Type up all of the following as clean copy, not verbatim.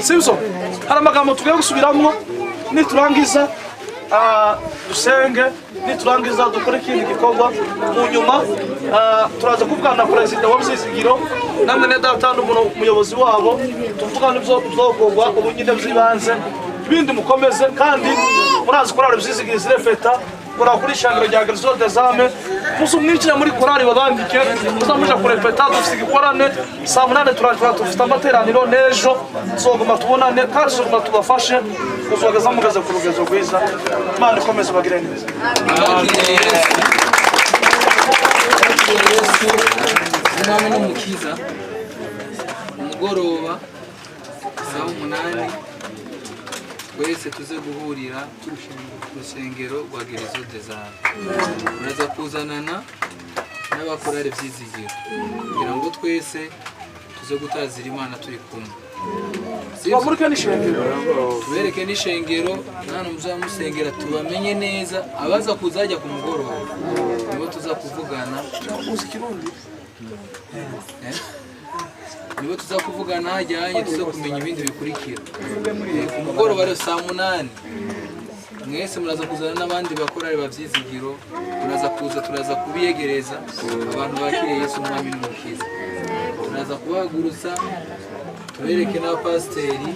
Sibyo hari amagambo tugiye gusubiramo niturangiza dusenge niturangiza dukore ikindi gikorwa mu nyuma turaza kuvugana na president wa Byizigiro namwe ne data n'umuyobozi wabo tuvugana ibyo byogogwa ubunyine byibanze ibindi mukomeze kandi murazi korari Byizigiro zirefeta kuri shangiro rya Gerzo dezame musumwikira muri korari babandike muzamuja kurepeta dufite igikorane saa 8 turaje tufite amateraniro nejo zoguma tubonane kandi zoguma tubafashe kuzogeza mugaze ku rugezo rwiza Imana ikomeze bagire neza Imana n'umukiza umugoroba saa 8 wese tuze guhurira rusengero rwa Gerzo dezame uraza kuzanana n'abakorari Byizigiro kugira ngo twese tuze gutazira Imana turi kumwe Tubamurike n'ishengero tubereke n'ishengero nano muzamusengera tubamenye neza abaza kuzajya ku mugoroba nibo tuza kuvugana nibo tuza kuvugana hajyanye tuze kumenya ibindi bikurikira ku mugoroba rero saa 8 mwese muraza kuzana n'abandi bakorari Byizigiro muraza kuza turaza kubiyegereza abantu bakiriye Yesu umwami n'umukiza turaza kubahagurutsa tubereke n'abapasiteri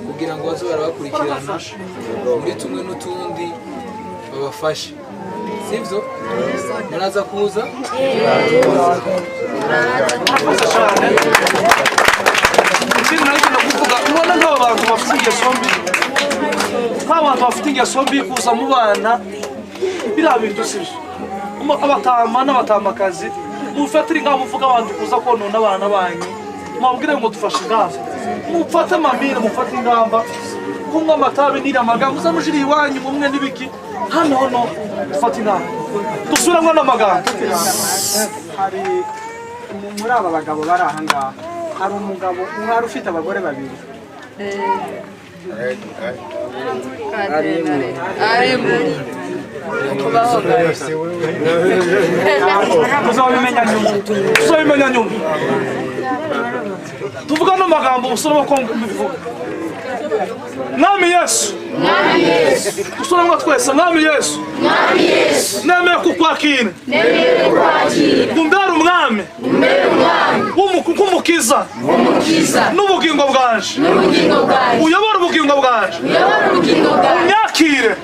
kugira ngo baze barabakurikirana muri tumwe n'utundi babafashe sivyo muraza kuza ubona nk'abantu bafite ingeso mbi nk'abantu bafite ingeso mbi kuza mu bana biriya bintu sibyo abatama n'abatamakazi mufatire ingamba muvuga abantu kuza konona abana banyu mubwire ngo dufashe ingamba mufate amamire mufate ingamba kunywa amatabi n'iriya magambo uzamujiriye iwanyu mumwe n'ibiki hano dufate ingamba dusubiramo n'amagambo hari muri aba bagabo bari aha ngaha hari umugabo umwari ufite abagore babiri tuzabimenya nyuma tuvuga n'amagambo usoma ko mbivuga Mwami Yesu usoma twese Mwami Yesu nemeye kukwakira kumbera umwami w'umukiza n'ubugingo bwanje uyobora ubugingo bwanje unyakire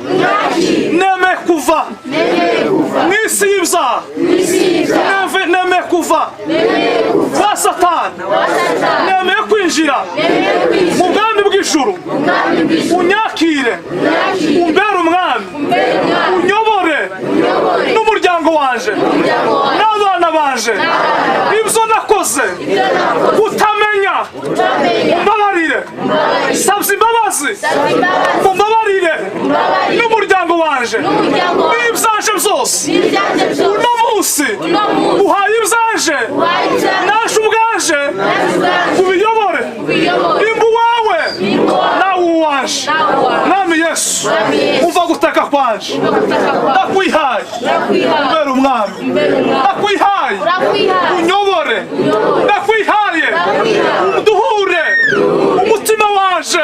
nemeye kuva mw'isi y'ibyaha nemeye kuva kwa Satani nemeye kwinjira mu bwami bw'ijuru unyakire umbere umwami unyobore n'umuryango wanje n'abana banje ibyo nakoze kutamenya mbabarire sabye imbabazi mumbabarire n'umuryango wanje n'ibyaje byose uno munsi uhaye ibyaje naje ubwaje ubiyobore imbu wawe nawe uwanje Mwami Yesu uva gutaka kwanje ndakwihaye umbere umwami ndakwihaye unyobore ndakwihaye duhure umutima wanje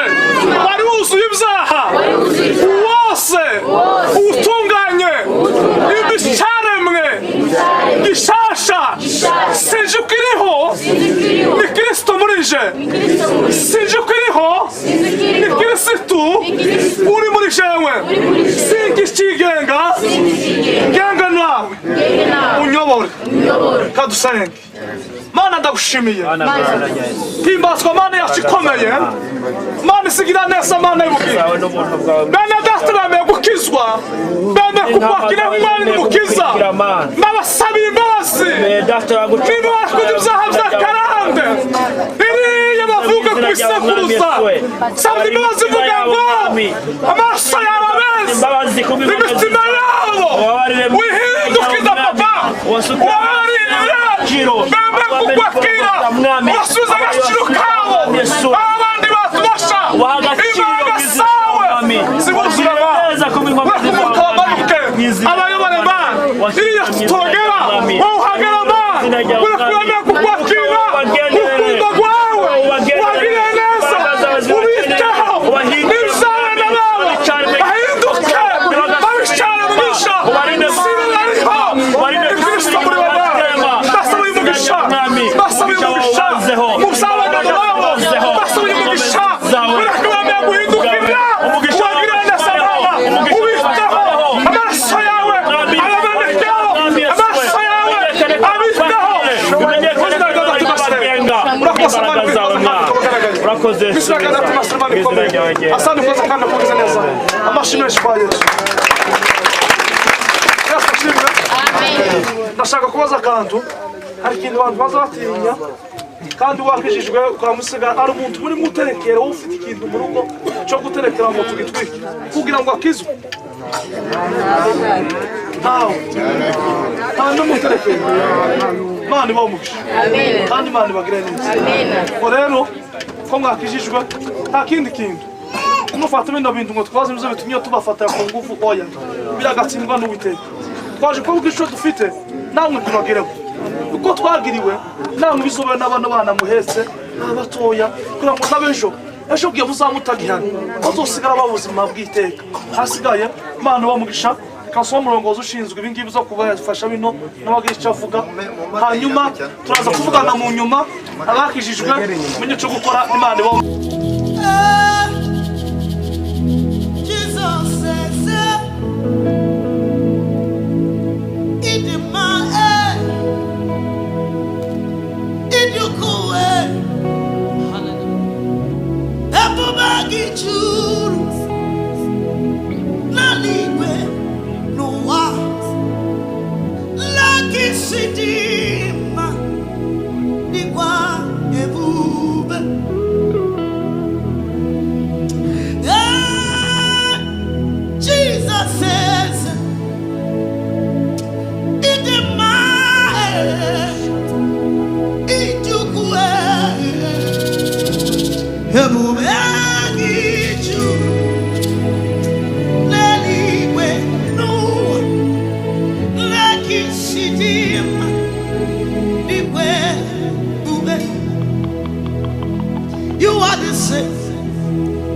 wari wuzuye ibyaha wose utunganye ibisharemwe gishasha sinje ukiriho ni Kristo muri je sinje ukiriho ni Kristo uri muri jewe singikigenga genga nawe unyobore kadusenge Mana ndagushimiye himbazwa Mana yacu ikomeye Mana isigira neza Mana y'ubugingo bene data bemeye gukizwa bemeye kukwakira Mana n'umukiza n'abasabiye imbabazi niba wakoze ibyaha bya karande biriya bavuga ku isekuruza sabye imbabazi uvuga ngo amaso yawe abeza imitima yabo wihindukiza papa wabarira bemeye kukwakira wasubiza agaciro kabo abandi batubasha imbaraga zawe zibuzura abayobora Mana iriya tutogera wowe uhagera Mana urakwemera kukwakira mwami umugisha wawe wanzeho umugisha wawe wanzeho umugisha zawe umugisha umugisha amaraso yawe arabonekaho amaraso yawe abitaho urakoze asante kuza kandi kuza neza amashimwe kwa Yesu. Ndashaka kubaza akantu hari ikintu abantu baza batinya kandi wakijijwe ukamusiga ari umuntu muri muterekera ufite ikintu mu rugo cyo guterekera ngo tugitwike kugira ngo akizwe ntawe n'umuterekera Imana ibamugisha kandi Imana ibagire neza. Ngo rero ko mwakijijwe nta kindi kintu kumufata bino bintu ngo twaze bizo bitumye tubafata ku ngufu oya biragatsindwa n'Uwiteka. Twaje ko ubwisho dufite namwe tubagireho uko twagiriwe namwe bisobe n'abana bana muhetse abatoya kugira ngo nabejo ejo muzamutagihana bazosigara babuzima bw'iteka hasigaye Imana bamugisha kaso murongozi ushinzwe ibingibi zo kubafasha bino n'abagira icyo avuga hanyuma turaza kuvugana mu nyuma abakijijwe menye cyo gukora Imana ibo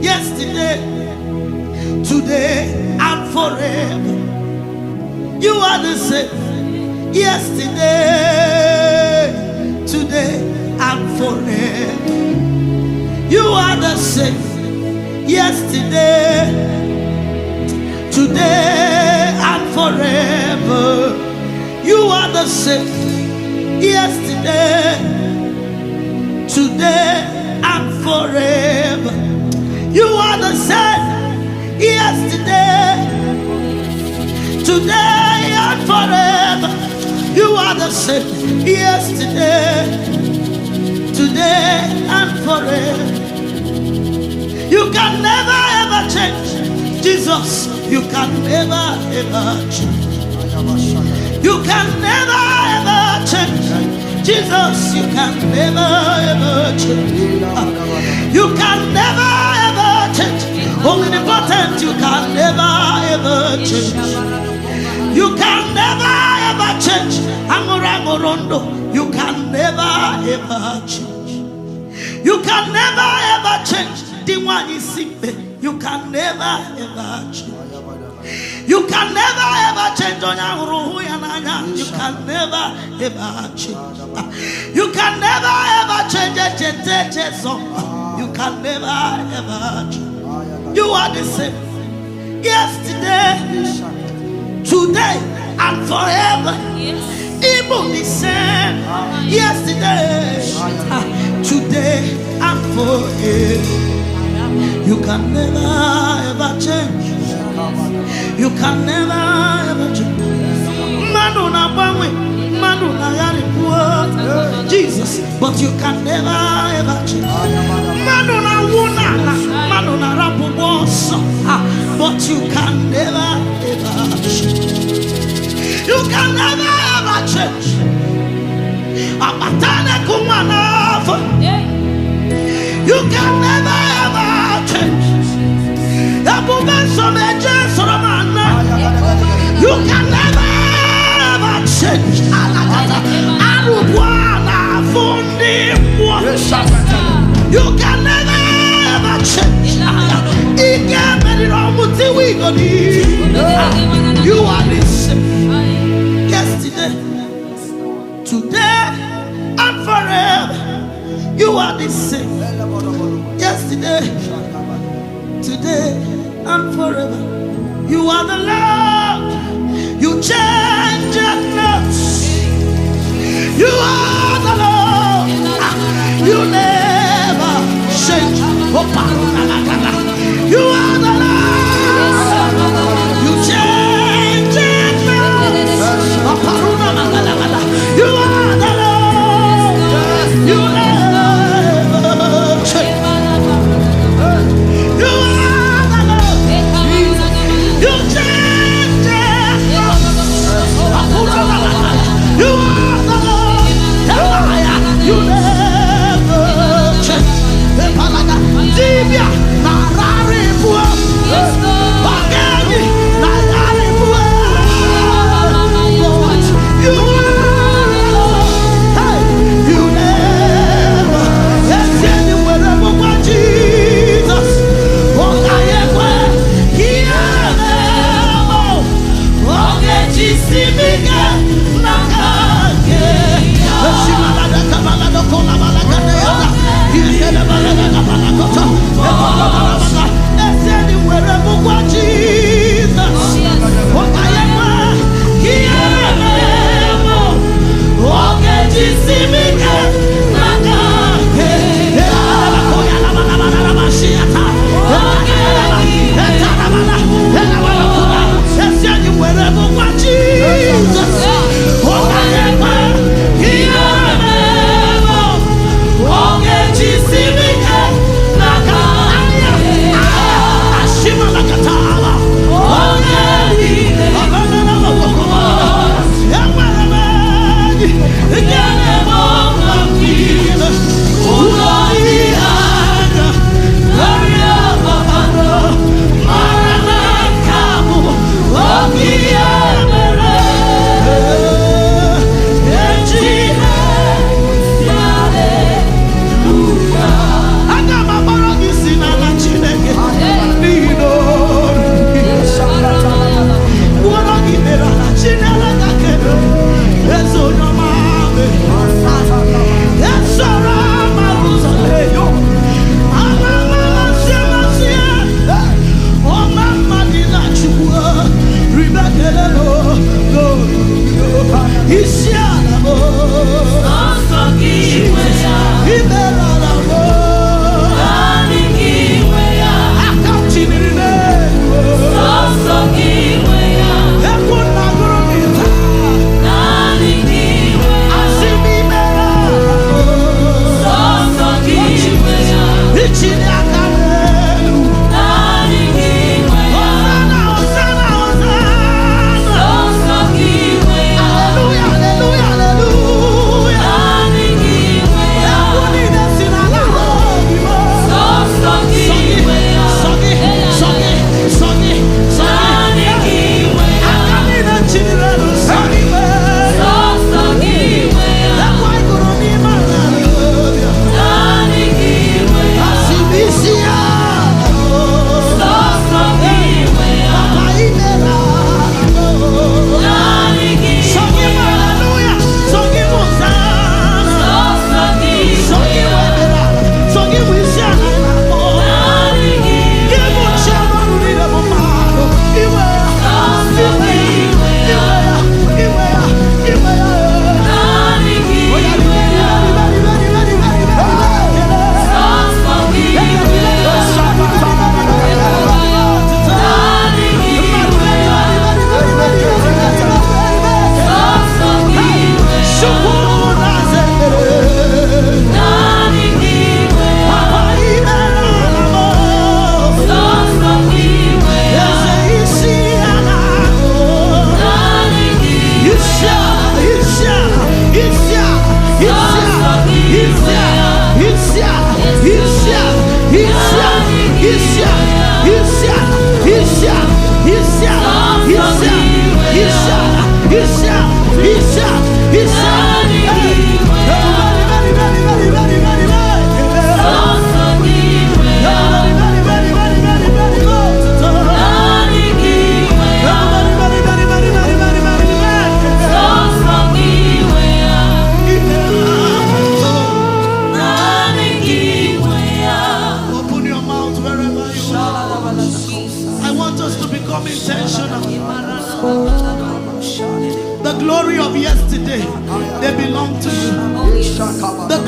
yesterday, today, and forever. You are the same yesterday, today, and forever. You are the same yesterday, today, and forever. You are the same yesterday, today, and forever. You are the same yesterday, today, and forever. You are the same yesterday, today, and forever. You can never ever change, Jesus. You can never ever change. You can never ever change, Jesus. You can never ever change. You can never ever change. Omnipotent, you can never ever change. You can never ever change. Amorangorondo, you can never ever change. You can never ever change. Diwani Simbe, you can never ever change. You can never ever change. You can never ever change. You can never ever change. You can never ever change. You are the same yesterday, today, and forever. Even the same yesterday, today, and forever. You can never ever change. You can never ever change. Madonna Bangwe, Madonna Yaripua, Jesus, but you can never ever change. Madonna Wuna, Madonna Rapubosa, but you can never ever change. You can never ever change. Abatana Kumanafa. You can never ever change. You can never ever change. You can never ever change. You are the same yesterday, today, and You are the same. Yesterday, today, and forever. You are the Lord. You change not. You are the Lord. You never change. You are the Lord. You change not. You are the Lord. You never change. You are the Lord. You change not. You are the Lord. You never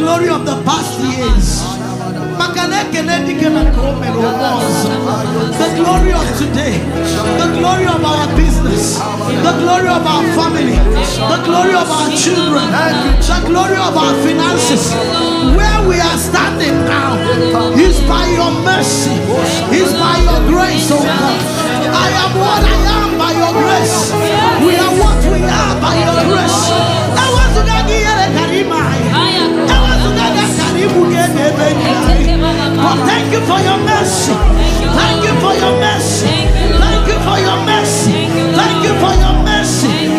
glory of the past years. The glory of today, the glory of our business, the glory of our family, the glory of our children, the glory of our finances. Where we are standing now is by your mercy, is by your grace, oh God. I am what I am by your grace. We are what we are by your grace. But thank you for your mercy. Thank you for your mercy. Thank you for your mercy. Thank you for your mercy.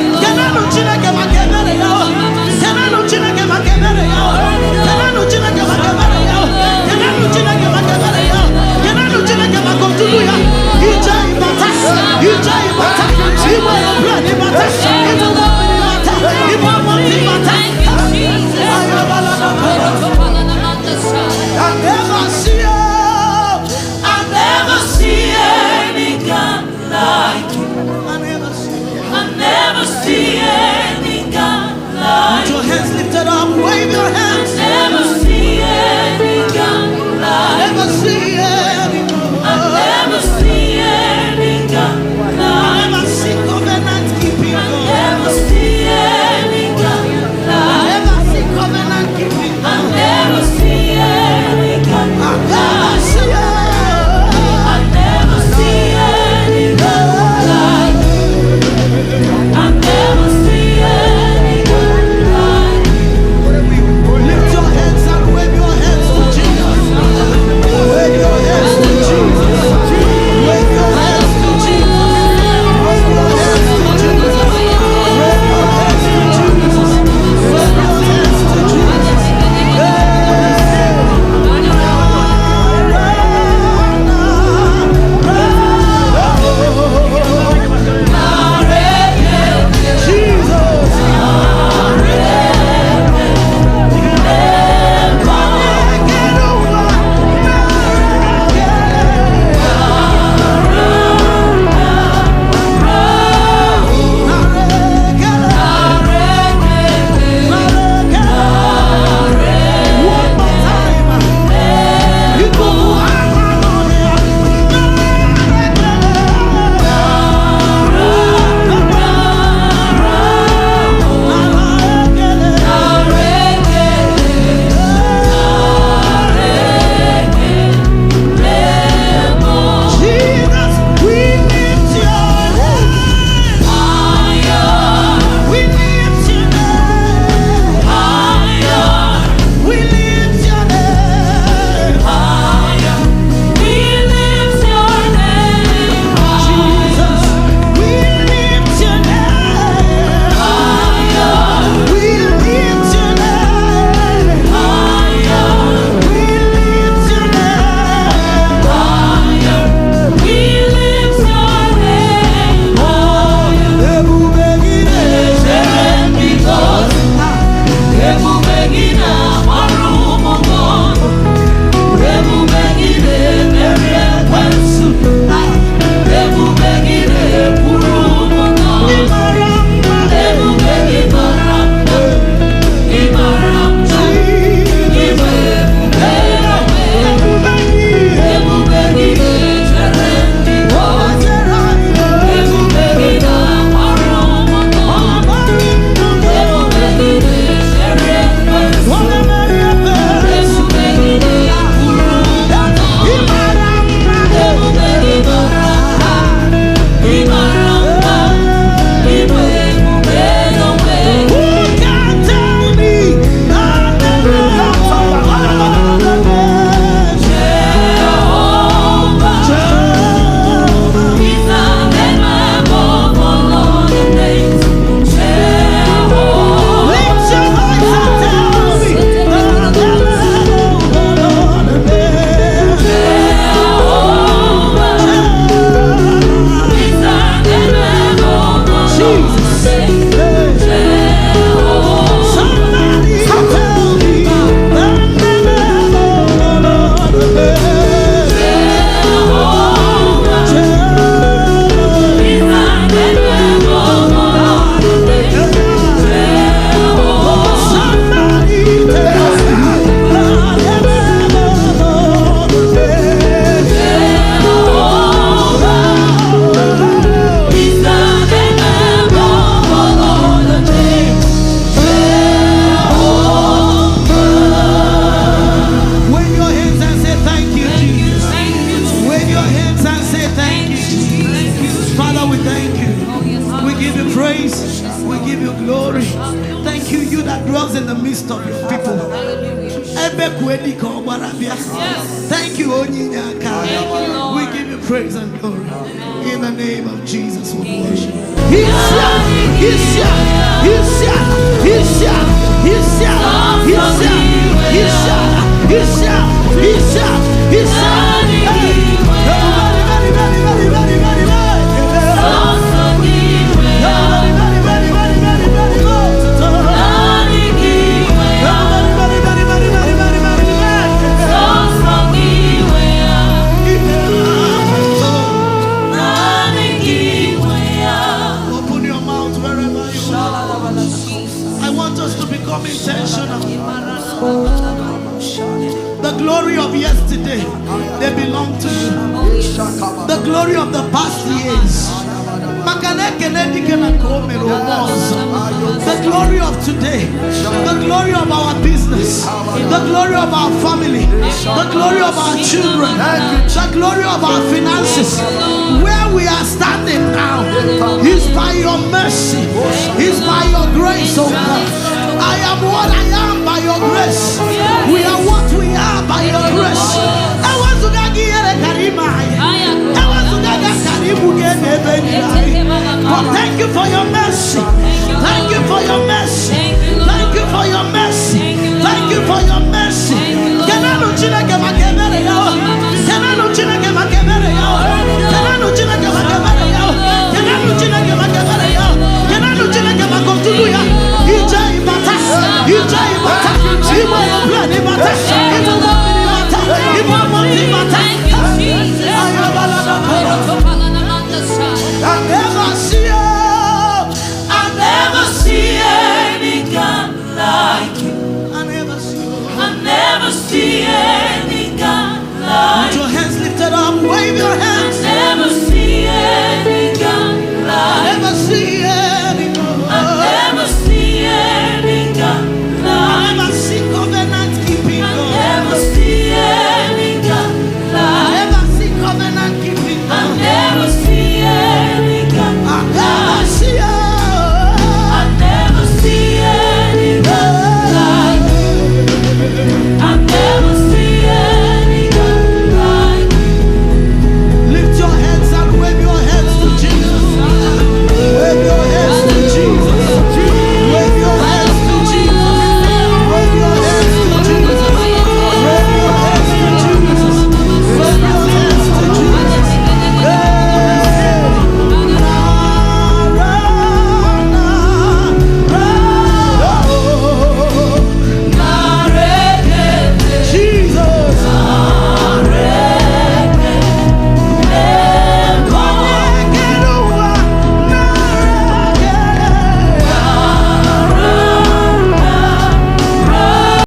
Thank you, Onyinyaka. We give you praise and glory. In the name of Jesus, we worship. He's here. He's here. He's here. He's here. He's here. He's here. He's here. He's here. He's here. He's here. Intentional. The glory of yesterday, they belong to you. The glory of the past years, the glory of today, the glory of our business, the glory of our family, the glory of our children, the glory of our finances. Where we are standing now is by your mercy, is by your grace, oh God. I am what I am by your grace. We are what we are by your grace. But thank you for your mercy.